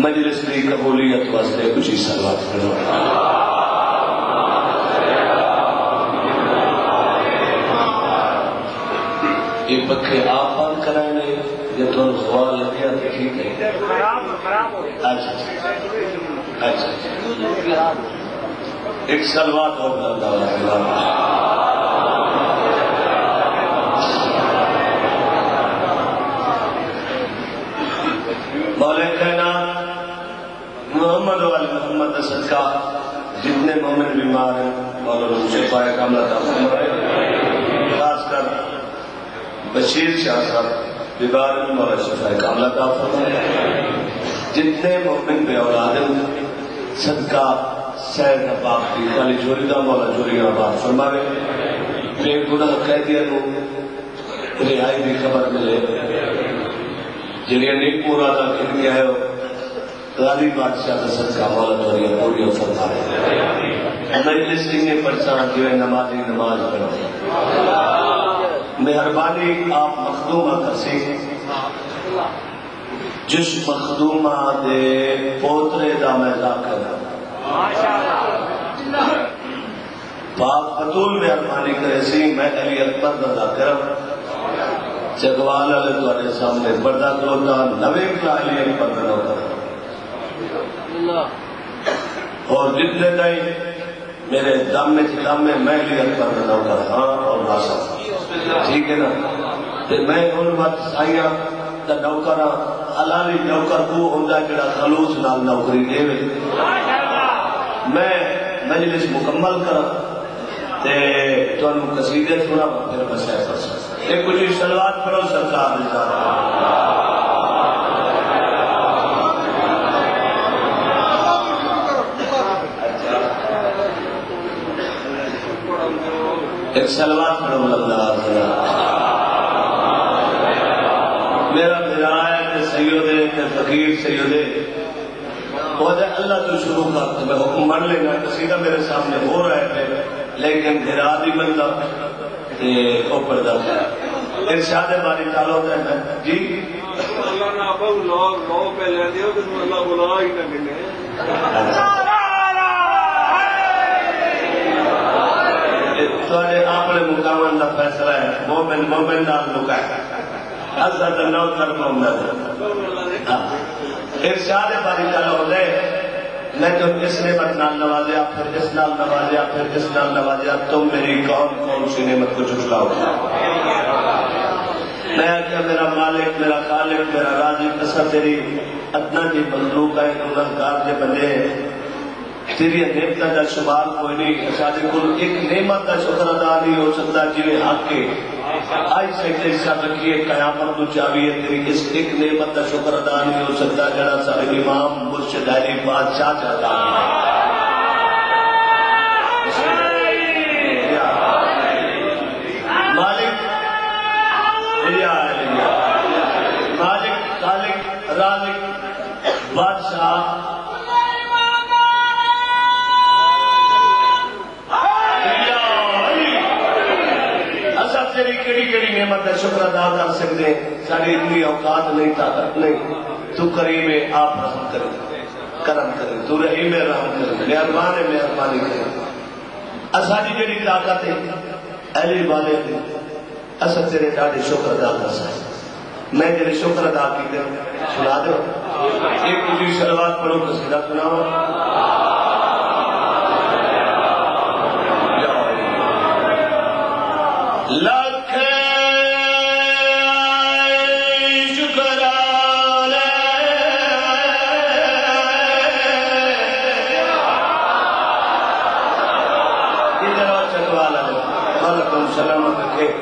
مجلس کی قبولیت واسطے کچھ ہی سلوات کرو۔ یہ پکھے آپ بند کرائیں گے یا تو سوال لگیا ٹھیک ہے؟ اچھا ایک سلوات ہو گیا۔ مولا کائنات محمد وعلی محمد صدقہ جتنے مومن بیمار ہیں مولا ان سے شفا کاملہ عطا فرمائے، خاص کر بشیر شاہ صاحب بیمار میں مولا شفا کاملہ عطا فرمائے، جتنے مومن بے اولاد ہیں صدقہ سیر پاک کی خالی جوری دا مولا جوریاں آباد فرمائے، بے گناہ قیدیاں کو رہائی بھی خبر ملے، جنہیں نیک مرادہ کھل گیا ہے غالب بادشاہ کا صدقہ مولا توریہ پوری فرما ہے۔ مجلس انہیں پرچان جو ہے نمازی نماز پڑھو، مہربانی آپ مخدومہ کرسی جس مخدومہ دے پوترے دا میں ذاکر پاک بطول مہربانی کرے سی میں علی اکبر دا کرم چگوال والے تواڈے سامنے پردہ کھلوتا نویں کلا علی اکبر دا نوکر اور جتنے تائیں میرے دم میں میں علی اکبر دا نوکر ہاں اور راسا ٹھیک ہے نا تے میں ان وقت سائیاں دا نوکر حلالی نوکر کو ہوندا جڑا خلوص نال نوکری دے میں مجلس مکمل کرا تے تانوں قصیدے سنا پھر بس ایک کچھ صلوات پڑھو سرکار دی ذات ایک صلوات پڑھو اللہ میرا ہے کہ سیدے کہ فقیر سیدے وجہ اللہ تو شروع کر میں حکم مان لینا قصیدہ میرے سامنے ہو رہے تھے لیکن دھرادی بندہ وہ پڑھتا ارشاد باری تعالیٰ ہوتا ہے جی اللہ نے آپ لو پہ لے دیا کہ اللہ بلا ہی نہ ملے آپ نے مقامن کا فیصلہ ہے مومن نال لکا ہے حضرت نوکر محمد ارشاد باری تعالیٰ ہوتا ہے میں تو اس نعمت نال نوازیا پھر اس نال نوازیا پھر اس نال نوازیا تم میری کون سی نعمت کو جھٹلاؤ میں کیا میرا مالک میرا خالق میرا رازق ایسا تیری ادنا کی مخلوق ہے گنہگار کے بندے ہیں تیری نعمت کا شمار کوئی نہیں اشارے کو ایک نعمت کا شکر ادا نہیں ہو سکتا جی حق کے آئی سے حصہ رکھیے قیامت کو چاہیے تیری اس ایک نعمت کا شکر ادا نہیں ہو سکتا جڑا سارے امام مرشد علی بادشاہ چاہتا ہے مالک خالق رازق بادشاہ کیڑی نعمت کا شکر ادا کر سکتے ساری اتنی اوقات نہیں طاقت نہیں تو کریم آپ رحم کرے کرم کرے تو رحیم رحم کرے مہربان مہربانی کرے اساڑی جڑی طاقت ہے علی والے اسا تیرے ڈاڑے شکر ادا کر سکتے میں جڑے شکر ادا کیتے سنا دو ایک دوسری صلوات پڑھو قصیدہ سناؤ سلامت رکھے